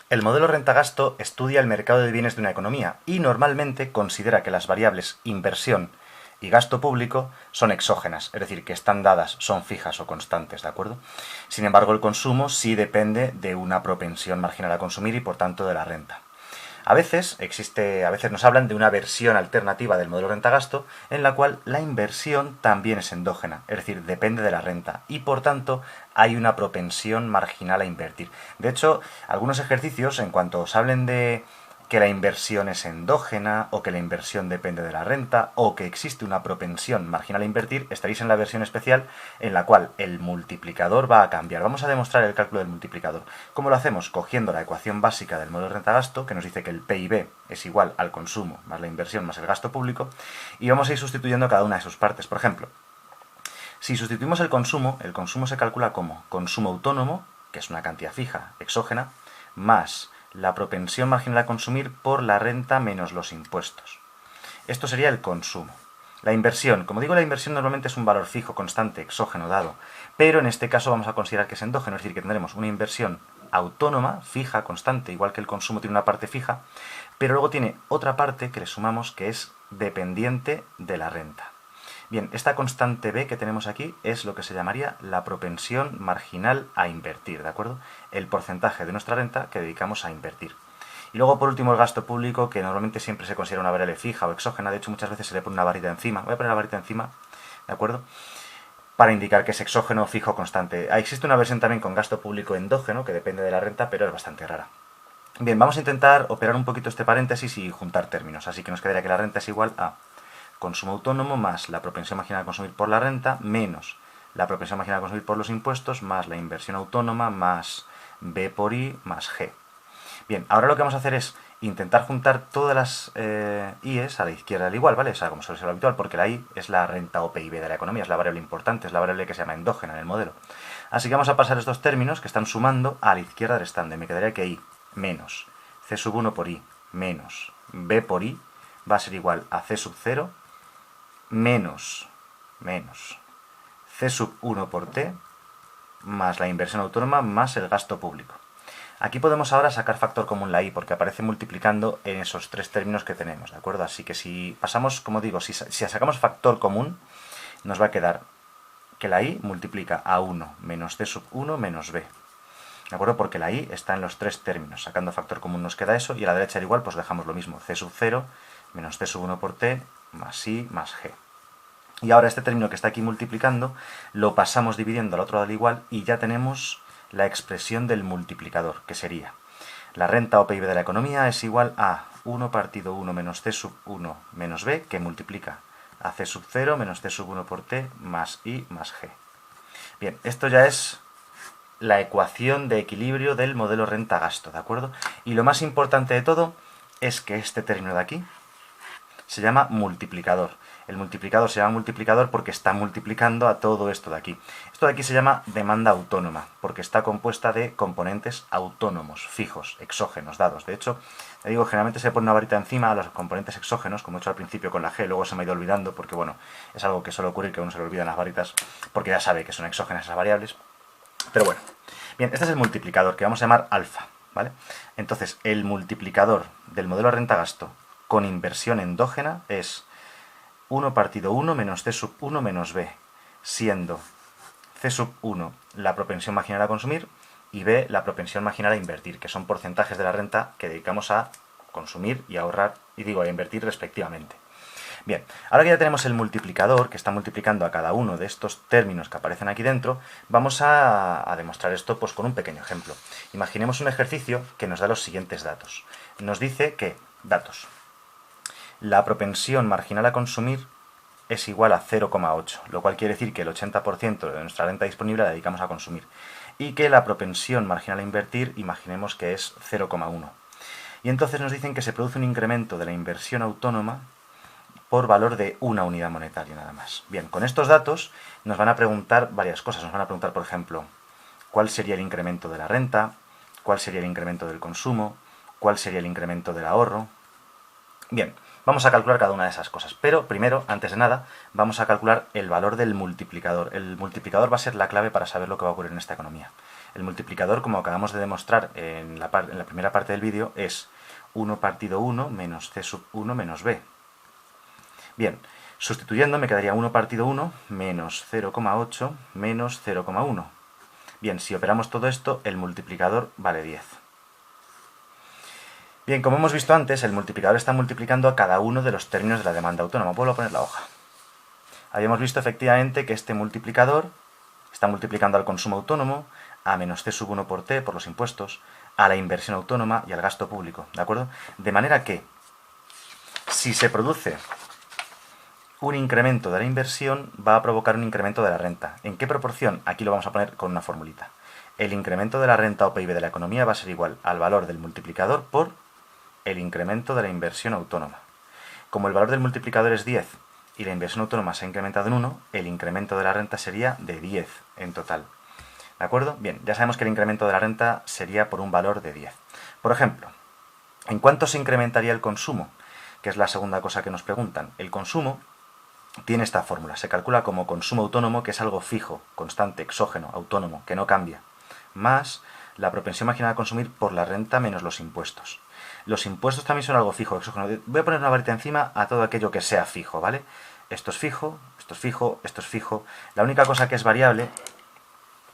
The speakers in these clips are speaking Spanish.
El modelo renta-gasto estudia el mercado de bienes de una economía y normalmente considera que las variables inversión y gasto público son exógenas, es decir, que están dadas, son fijas o constantes, ¿de acuerdo? Sin embargo, el consumo sí depende de una propensión marginal a consumir y por tanto de la renta. A veces nos hablan de una versión alternativa del modelo renta-gasto en la cual la inversión también es endógena, es decir, depende de la renta y por tanto hay una propensión marginal a invertir. De hecho, algunos ejercicios, en cuanto os hablen de que la inversión es endógena, o que la inversión depende de la renta, o que existe una propensión marginal a invertir, estaréis en la versión especial en la cual el multiplicador va a cambiar. Vamos a demostrar el cálculo del multiplicador. ¿Cómo lo hacemos? Cogiendo la ecuación básica del modelo de renta-gasto, que nos dice que el PIB es igual al consumo más la inversión más el gasto público, y vamos a ir sustituyendo cada una de sus partes. Por ejemplo, si sustituimos el consumo se calcula como consumo autónomo, que es una cantidad fija, exógena, más la propensión marginal a consumir por la renta menos los impuestos. Esto sería el consumo. La inversión, como digo, la inversión normalmente es un valor fijo, constante, exógeno, dado, pero en este caso vamos a considerar que es endógeno, es decir, que tendremos una inversión autónoma, fija, constante, igual que el consumo tiene una parte fija, pero luego tiene otra parte que le sumamos que es dependiente de la renta. Bien, esta constante B que tenemos aquí es lo que se llamaría la propensión marginal a invertir, ¿de acuerdo? El porcentaje de nuestra renta que dedicamos a invertir. Y luego, por último, el gasto público, que normalmente siempre se considera una variable fija o exógena. De hecho, muchas veces se le pone una varita encima. Voy a poner la varita encima, ¿de acuerdo? Para indicar que es exógeno, fijo o constante. Existe una versión también con gasto público endógeno, que depende de la renta, pero es bastante rara. Bien, vamos a intentar operar un poquito este paréntesis y juntar términos. Así que nos quedaría que la renta es igual a consumo autónomo más la propensión marginal a consumir por la renta menos la propensión marginal a consumir por los impuestos más la inversión autónoma más B por I más G. Bien, ahora lo que vamos a hacer es intentar juntar todas las IES a la izquierda del igual, ¿vale? O sea, como suele ser lo habitual, porque la I es la renta o PIB de la economía, es la variable importante, es la variable que se llama endógena en el modelo. Así que vamos a pasar estos términos que están sumando a la izquierda restante. Me quedaría que I menos C sub 1 por I menos B por I va a ser igual a C sub 0 menos C sub 1 por T más la inversión autónoma más el gasto público. Aquí podemos ahora sacar factor común la I porque aparece multiplicando en esos tres términos que tenemos, ¿de acuerdo? Así que si pasamos, como digo, si sacamos factor común, nos va a quedar que la I multiplica a 1 menos C sub 1 menos B. ¿De acuerdo? Porque la I está en los tres términos. Sacando factor común nos queda eso y a la derecha al igual pues dejamos lo mismo. C sub 0 menos C sub 1 por T más I más G. Y ahora este término que está aquí multiplicando lo pasamos dividiendo al otro lado al igual y ya tenemos la expresión del multiplicador, que sería la renta o PIB de la economía es igual a 1 partido 1 menos C sub 1 menos B, que multiplica a C sub 0 menos C sub 1 por T más I más G. Bien, esto ya es la ecuación de equilibrio del modelo renta-gasto, ¿de acuerdo? Y lo más importante de todo es que este término de aquí se llama multiplicador. El multiplicador se llama multiplicador porque está multiplicando a todo esto de aquí. Esto de aquí se llama demanda autónoma, porque está compuesta de componentes autónomos, fijos, exógenos, dados. De hecho, le digo, generalmente se pone una varita encima a los componentes exógenos, como he hecho al principio con la G, luego se me ha ido olvidando, porque bueno, es algo que suele ocurrir que a uno se le olvidan las varitas, porque ya sabe que son exógenas esas variables. Pero bueno, bien, este es el multiplicador, que vamos a llamar alfa, ¿vale? Entonces, el multiplicador del modelo renta-gasto con inversión endógena es 1 partido 1 menos C sub 1 menos B, siendo C sub 1 la propensión marginal a consumir y B la propensión marginal a invertir, que son porcentajes de la renta que dedicamos a consumir y a ahorrar, y digo, a invertir respectivamente. Bien, ahora que ya tenemos el multiplicador, que está multiplicando a cada uno de estos términos que aparecen aquí dentro, vamos a demostrar esto pues, con un pequeño ejemplo. Imaginemos un ejercicio que nos da los siguientes datos. Nos dice que, datos, la propensión marginal a consumir es igual a 0,8, lo cual quiere decir que el 80% de nuestra renta disponible la dedicamos a consumir. Y que la propensión marginal a invertir, imaginemos que es 0,1. Y entonces nos dicen que se produce un incremento de la inversión autónoma por valor de una unidad monetaria nada más. Bien, con estos datos nos van a preguntar varias cosas. Nos van a preguntar, por ejemplo, cuál sería el incremento de la renta, cuál sería el incremento del consumo, cuál sería el incremento del ahorro. Bien, vamos a calcular cada una de esas cosas, pero primero, antes de nada, vamos a calcular el valor del multiplicador. El multiplicador va a ser la clave para saber lo que va a ocurrir en esta economía. El multiplicador, como acabamos de demostrar en la primera parte del vídeo, es 1 partido 1 menos c sub 1 menos b. Bien, sustituyendo me quedaría 1 partido 1 menos 0,8 menos 0,1. Bien, si operamos todo esto, el multiplicador vale 10. Bien, como hemos visto antes, el multiplicador está multiplicando a cada uno de los términos de la demanda autónoma. Vuelvo a poner la hoja. Habíamos visto efectivamente que este multiplicador está multiplicando al consumo autónomo, a menos c sub 1 por t, por los impuestos, a la inversión autónoma y al gasto público, ¿de acuerdo? De manera que, si se produce un incremento de la inversión, va a provocar un incremento de la renta. ¿En qué proporción? Aquí lo vamos a poner con una formulita. El incremento de la renta o PIB de la economía va a ser igual al valor del multiplicador por el incremento de la inversión autónoma. Como el valor del multiplicador es 10 y la inversión autónoma se ha incrementado en 1, el incremento de la renta sería de 10 en total. ¿De acuerdo? Bien, ya sabemos que el incremento de la renta sería por un valor de 10. Por ejemplo, ¿en cuánto se incrementaría el consumo? Que es la segunda cosa que nos preguntan. El consumo tiene esta fórmula. Se calcula como consumo autónomo, que es algo fijo, constante, exógeno, autónomo, que no cambia, más la propensión marginal a consumir por la renta menos los impuestos. Los impuestos también son algo fijo, exógeno. Voy a poner una varita encima a todo aquello que sea fijo, ¿vale? Esto es fijo, esto es fijo, esto es fijo. La única cosa que es variable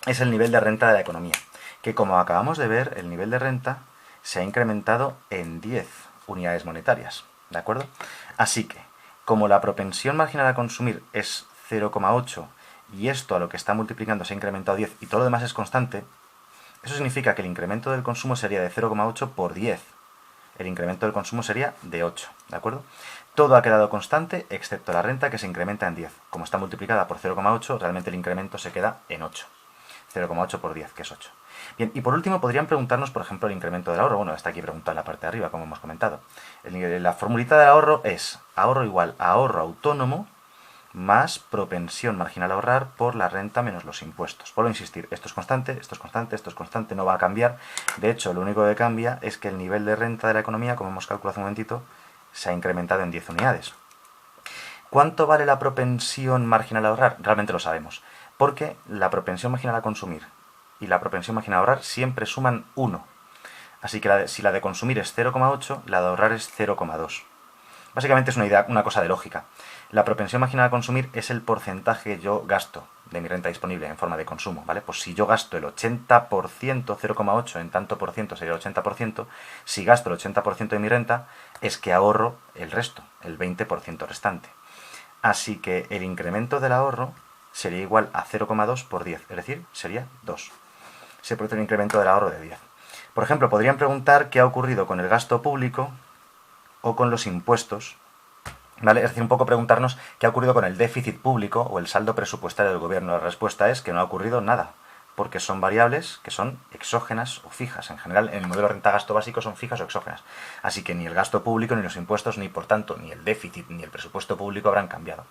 es el nivel de renta de la economía, que como acabamos de ver, el nivel de renta se ha incrementado en 10 unidades monetarias, ¿de acuerdo? Así que, como la propensión marginal a consumir es 0,8 y esto a lo que está multiplicando se ha incrementado 10 y todo lo demás es constante, eso significa que el incremento del consumo sería de 0,8 por 10. El incremento del consumo sería de 8, ¿de acuerdo? Todo ha quedado constante excepto la renta, que se incrementa en 10. Como está multiplicada por 0,8, realmente el incremento se queda en 8. 0,8 por 10, que es 8. Bien, y por último podrían preguntarnos, por ejemplo, el incremento del ahorro. Bueno, está aquí preguntado en la parte de arriba, como hemos comentado. La formulita del ahorro es ahorro igual a ahorro autónomo más propensión marginal a ahorrar por la renta menos los impuestos. Vuelvo a insistir, esto es constante, esto es constante, esto es constante, no va a cambiar. De hecho, lo único que cambia es que el nivel de renta de la economía, como hemos calculado hace un momentito, se ha incrementado en 10 unidades. ¿Cuánto vale la propensión marginal a ahorrar? Realmente lo sabemos, porque la propensión marginal a consumir y la propensión marginal a ahorrar siempre suman 1. Así que si la de consumir es 0,8, la de ahorrar es 0,2. Básicamente es una cosa de lógica. La propensión marginal a consumir es el porcentaje que yo gasto de mi renta disponible en forma de consumo, ¿vale? Pues si yo gasto el 80%, 0,8 en tanto por ciento sería el 80%, si gasto el 80% de mi renta, es que ahorro el resto, el 20% restante. Así que el incremento del ahorro sería igual a 0,2 por 10, es decir, sería 2. Se produce un incremento del ahorro de 10. Por ejemplo, podrían preguntar qué ha ocurrido con el gasto público o con los impuestos, ¿vale? Es decir, un poco preguntarnos qué ha ocurrido con el déficit público o el saldo presupuestario del gobierno. La respuesta es que no ha ocurrido nada, porque son variables que son exógenas o fijas. En general, en el modelo renta-gasto básico son fijas o exógenas. Así que ni el gasto público, ni los impuestos, ni por tanto, ni el déficit, ni el presupuesto público habrán cambiado.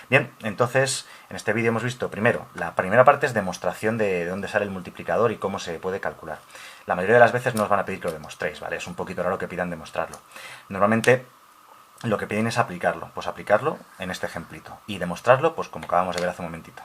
Bien, entonces, en este vídeo hemos visto, primero, la primera parte es demostración de dónde sale el multiplicador y cómo se puede calcular. La mayoría de las veces no os van a pedir que lo demostréis, ¿vale? Es un poquito raro que pidan demostrarlo. Normalmente lo que piden es aplicarlo. Pues aplicarlo en este ejemplito. Y demostrarlo, pues como acabamos de ver hace un momentito.